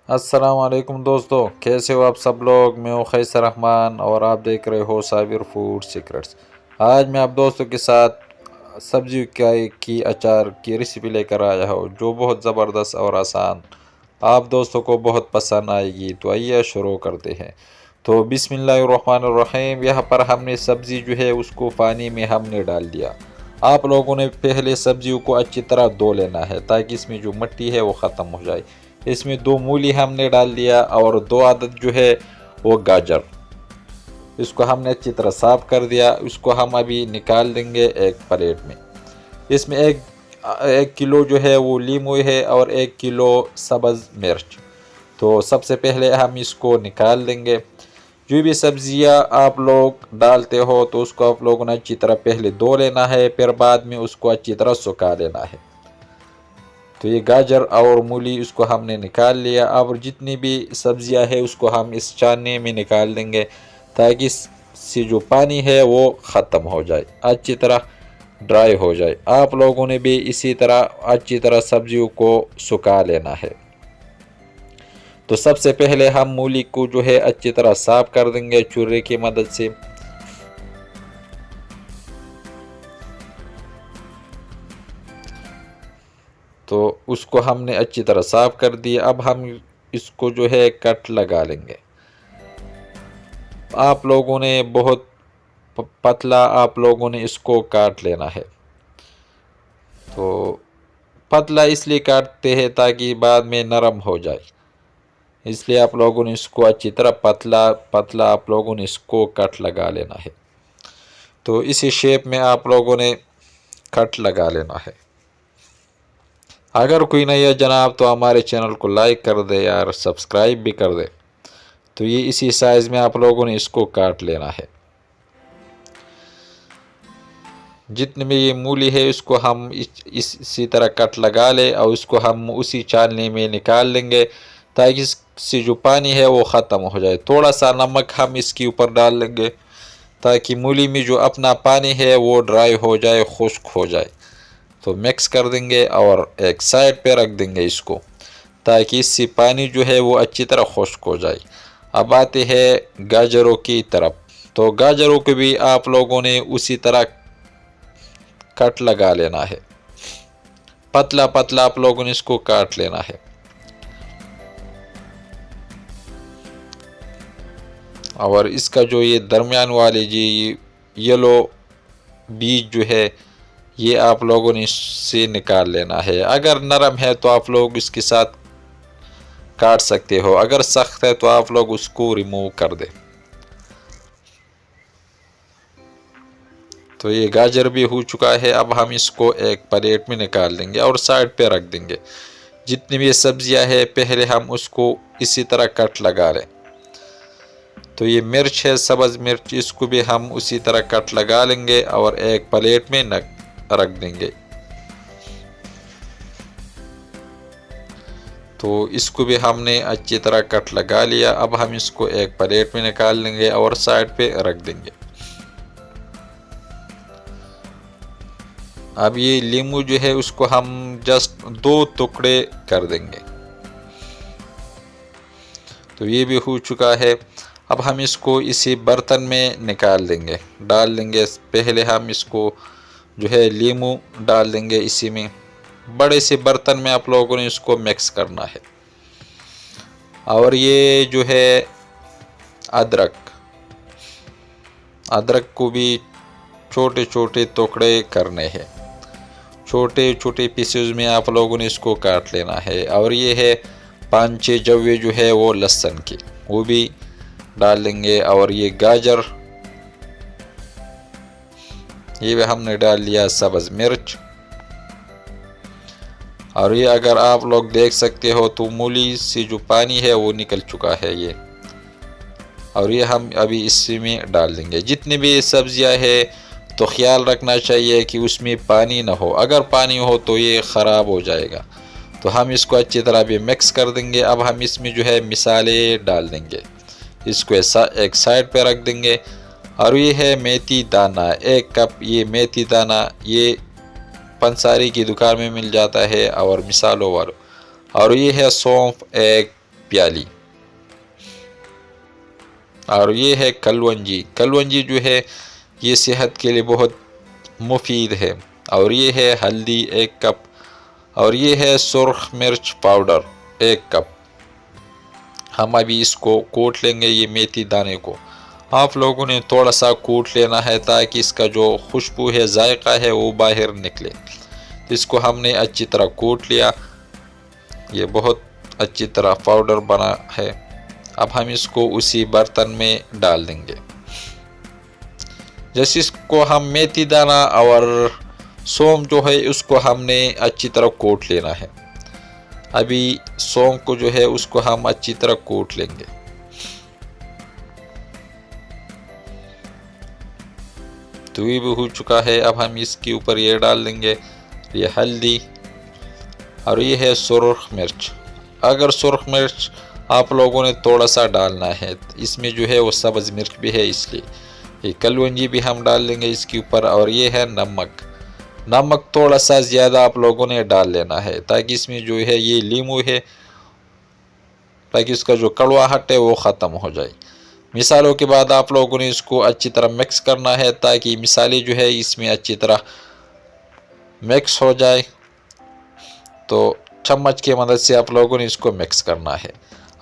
अस्सलाम वालेकुम दोस्तों, कैसे हो आप सब लोग। मैं हूं खैसर रहमान और आप देख रहे हो साबिर फूड सीक्रेट्स। आज मैं आप दोस्तों के साथ सब्जी की अचार की रेसिपी लेकर आया हूं जो बहुत ज़बरदस्त और आसान आप दोस्तों को बहुत पसंद आएगी। तो आइए शुरू करते हैं। तो बिस्मिल्लाहिर्रहमानिर्रहीम। यहाँ पर हमने सब्ज़ी जो है उसको पानी में हमने डाल दिया। आप लोगों ने पहले सब्जियों को अच्छी तरह धो लेना है ताकि इसमें जो मिट्टी है वो ख़त्म हो जाए। इसमें 2 मूली हमने डाल दिया और 2 आदत जो है वो गाजर, इसको हमने अच्छी तरह साफ़ कर दिया। इसको हम अभी निकाल देंगे एक प्लेट में। इसमें एक किलो जो है वो लीमू है और 1 किलो सब्ज़ मिर्च। तो सबसे पहले हम इसको निकाल देंगे। जो भी सब्जियां आप लोग डालते हो तो उसको आप लोगों ने अच्छी तरह पहले धो लेना है, फिर बाद में उसको अच्छी तरह सुखा लेना है। तो ये गाजर और मूली इसको हमने निकाल लिया। अब जितनी भी सब्जियां है उसको हम इस छाननी में निकाल देंगे ताकि इससे जो पानी है वो ख़त्म हो जाए, अच्छी तरह ड्राई हो जाए। आप लोगों ने भी इसी तरह अच्छी तरह सब्जियों को सुखा लेना है। तो सबसे पहले हम मूली को जो है अच्छी तरह साफ कर देंगे छुरी की मदद से। तो उसको हमने अच्छी तरह साफ कर दिया। अब हम इसको जो है कट लगा लेंगे। आप लोगों ने बहुत पतला आप लोगों ने इसको काट लेना है। तो पतला इसलिए काटते हैं ताकि बाद में नरम हो जाए, इसलिए आप लोगों ने इसको अच्छी तरह पतला पतला आप लोगों ने इसको कट लगा लेना है। तो इसी शेप में आप लोगों ने कट लगा लेना है। अगर कोई नया जनाब तो हमारे चैनल को लाइक कर दे यार, सब्सक्राइब भी कर दे। तो ये इसी साइज़ में आप लोगों ने इसको काट लेना है। जितने में ये मूली है इसको हम इसी तरह कट लगा ले और इसको हम उसी छाननी में निकाल लेंगे ताकि इससे जो पानी है वो ख़त्म हो जाए। थोड़ा सा नमक हम इसके ऊपर डाल लेंगे ताकि मूली में जो अपना पानी है वो ड्राई हो जाए, खुश्क हो जाए। तो मिक्स कर देंगे और एक साइड पे रख देंगे इसको ताकि इससे पानी जो है वो अच्छी तरह खुश्क हो जाए। अब आते हैं गाजरों की तरफ। तो गाजरों को भी आप लोगों ने उसी तरह कट लगा लेना है, पतला पतला आप लोगों ने इसको काट लेना है। और इसका जो ये दरमियान वाले जी येलो बीज जो है ये आप लोगों ने इससे निकाल लेना है। अगर नरम है तो आप लोग इसके साथ काट सकते हो, अगर सख्त है तो आप लोग उसको रिमूव कर दें। तो ये गाजर भी हो चुका है। अब हम इसको एक प्लेट में निकाल देंगे और साइड पे रख देंगे। जितनी भी सब्जियां है पहले हम उसको इसी तरह कट लगा लें। तो ये मिर्च है सब्ज़ मिर्च, इसको भी हम उसी तरह कट लगा लेंगे और एक प्लेट में रख देंगे। तो इसको भी हमने अच्छी तरह कट लगा लिया। अब हम इसको एक प्लेट में निकाल लेंगे और साइड पे रख देंगे। अब ये लीमू जो है उसको हम जस्ट 2 टुकड़े कर देंगे। तो ये भी हो चुका है। अब हम इसको इसी बर्तन में निकाल देंगे, डाल देंगे। पहले हम इसको जो है लीमू डाल देंगे इसी में। बड़े से बर्तन में आप लोगों ने इसको मिक्स करना है। और ये जो है अदरक, अदरक को भी छोटे छोटे टुकड़े करने हैं, छोटे छोटे पीसेस में आप लोगों ने इसको काट लेना है। और ये है 5-6 जवे जो है वो लहसुन के, वो भी डाल देंगे। और ये गाजर, ये भी हमने डाल लिया। सब्ज़ मिर्च, और ये अगर आप लोग देख सकते हो तो मूली से जो पानी है वो निकल चुका है ये। और ये हम अभी इसी में डाल देंगे। जितनी भी सब्जियां है तो ख्याल रखना चाहिए कि उसमें पानी ना हो, अगर पानी हो तो ये ख़राब हो जाएगा। तो हम इसको अच्छी तरह भी मिक्स कर देंगे। अब हम इसमें जो है मिसाले डाल देंगे, इसको एक साइड पे रख देंगे। और ये है मेथी दाना, 1 कप ये मेथी दाना, ये पंसारी की दुकान में मिल जाता है और मिसालों वालों। और ये है सौंफ 1 प्याली। और ये है कलवंजी। कलवंजी जो है ये सेहत के लिए बहुत मुफीद है। और ये है हल्दी 1 कप। और ये है सुर्ख मिर्च पाउडर 1 कप। हम अभी इसको कूट लेंगे, ये मेथी दाने को आप लोगों ने थोड़ा सा कूट लेना है ताकि इसका जो खुशबू है, जायका है, वो बाहर निकले। इसको हमने अच्छी तरह कूट लिया, ये बहुत अच्छी तरह पाउडर बना है। अब हम इसको उसी बर्तन में डाल देंगे। जैसे इसको हम मेथी दाना और सौंफ जो है उसको हमने अच्छी तरह कूट लेना है। अभी सौंफ को जो है उसको हम अच्छी तरह कूट लेंगे। तो ये भी हो चुका है। अब हम इसके ऊपर ये डाल देंगे, ये हल्दी और ये है सुर्ख मिर्च। अगर सुर्ख मिर्च आप लोगों ने थोड़ा सा डालना है, इसमें जो है वो सब्ज़ मिर्च भी है, इसलिए ये कलवंजी भी हम डाल लेंगे इसके ऊपर। और ये है नमक। नमक थोड़ा सा ज़्यादा आप लोगों ने डाल लेना है ताकि इसमें जो है ये लीमू है, ताकि इसका जो कड़वाहट है वो ख़त्म हो जाए। मिसालों के बाद आप लोगों ने इसको अच्छी तरह मिक्स करना है ताकि मिसाले जो है इसमें अच्छी तरह मिक्स हो जाए। तो चम्मच की मदद से आप लोगों ने इसको मिक्स करना है।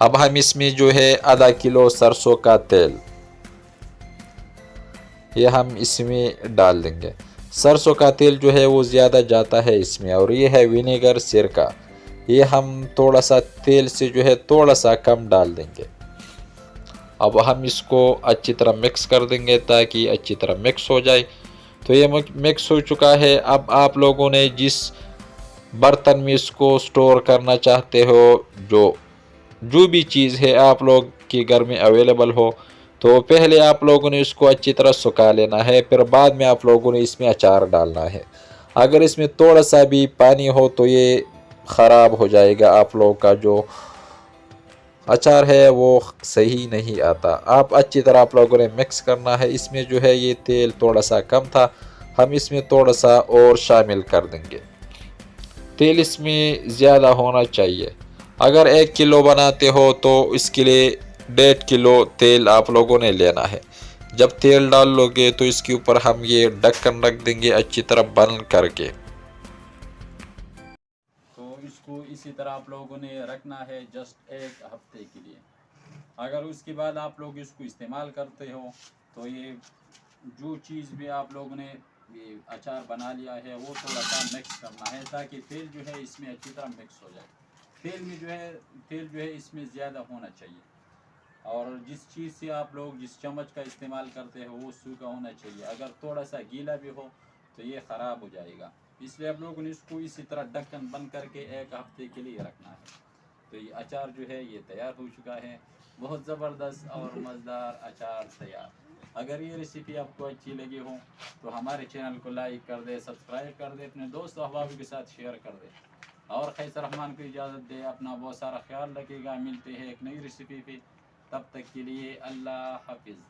अब हम इसमें जो है आधा किलो सरसों का तेल ये हम इसमें डाल देंगे। सरसों का तेल जो है वो ज़्यादा जाता है इसमें। और ये है विनेगर सिरका, ये हम थोड़ा सा तेल से जो है थोड़ा सा कम डाल देंगे। अब हम इसको अच्छी तरह मिक्स कर देंगे ताकि अच्छी तरह मिक्स हो जाए। तो ये मिक्स हो चुका है। अब आप लोगों ने जिस बर्तन में इसको स्टोर करना चाहते हो, जो भी चीज़ है आप लोग के घर में अवेलेबल हो, तो पहले आप लोगों ने इसको अच्छी तरह सुखा लेना है, फिर बाद में आप लोगों ने इसमें अचार डालना है। अगर इसमें थोड़ा सा भी पानी हो तो ये ख़राब हो जाएगा, आप लोगों का जो अचार है वो सही नहीं आता। आप अच्छी तरह आप लोगों ने मिक्स करना है। इसमें जो है ये तेल थोड़ा सा कम था, हम इसमें थोड़ा सा और शामिल कर देंगे। तेल इसमें ज़्यादा होना चाहिए। अगर 1 किलो बनाते हो तो इसके लिए 1.5 किलो तेल आप लोगों ने लेना है। जब तेल डाल लोगे तो इसके ऊपर हम ये ढक्कन रख देंगे अच्छी तरह बंद करके। तो इसको इसी तरह आप लोगों ने रखना है जस्ट 1 हफ्ते के लिए। अगर उसके बाद आप लोग इसको इस्तेमाल करते हो तो ये जो चीज़ भी आप लोगों ने ये अचार बना लिया है वो थोड़ा सा मिक्स करना है ताकि तेल जो है इसमें अच्छी तरह मिक्स हो जाए। तेल जो है इसमें ज़्यादा होना चाहिए। और जिस चीज़ से आप लोग जिस चम्मच का इस्तेमाल करते हो वो सूखा होना चाहिए। अगर थोड़ा सा गीला भी हो तो ये ख़राब हो जाएगा। इसलिए आप लोगों ने इसको इसी तरह ढक्कन बंद करके 1 हफ्ते के लिए रखना है। तो ये अचार जो है ये तैयार हो चुका है। बहुत ज़बरदस्त और मज़ेदार अचार तैयार। अगर ये रेसिपी आपको अच्छी लगी हो तो हमारे चैनल को लाइक कर दे, सब्सक्राइब कर दे, अपने दोस्त अहबाब के साथ शेयर कर दे। और खैसर रहमान को इजाज़त दे। अपना बहुत सारा ख्याल रखिएगा। मिलते हैं एक नई रेसिपी पे, तब तक के लिए अल्लाह हाफिज़।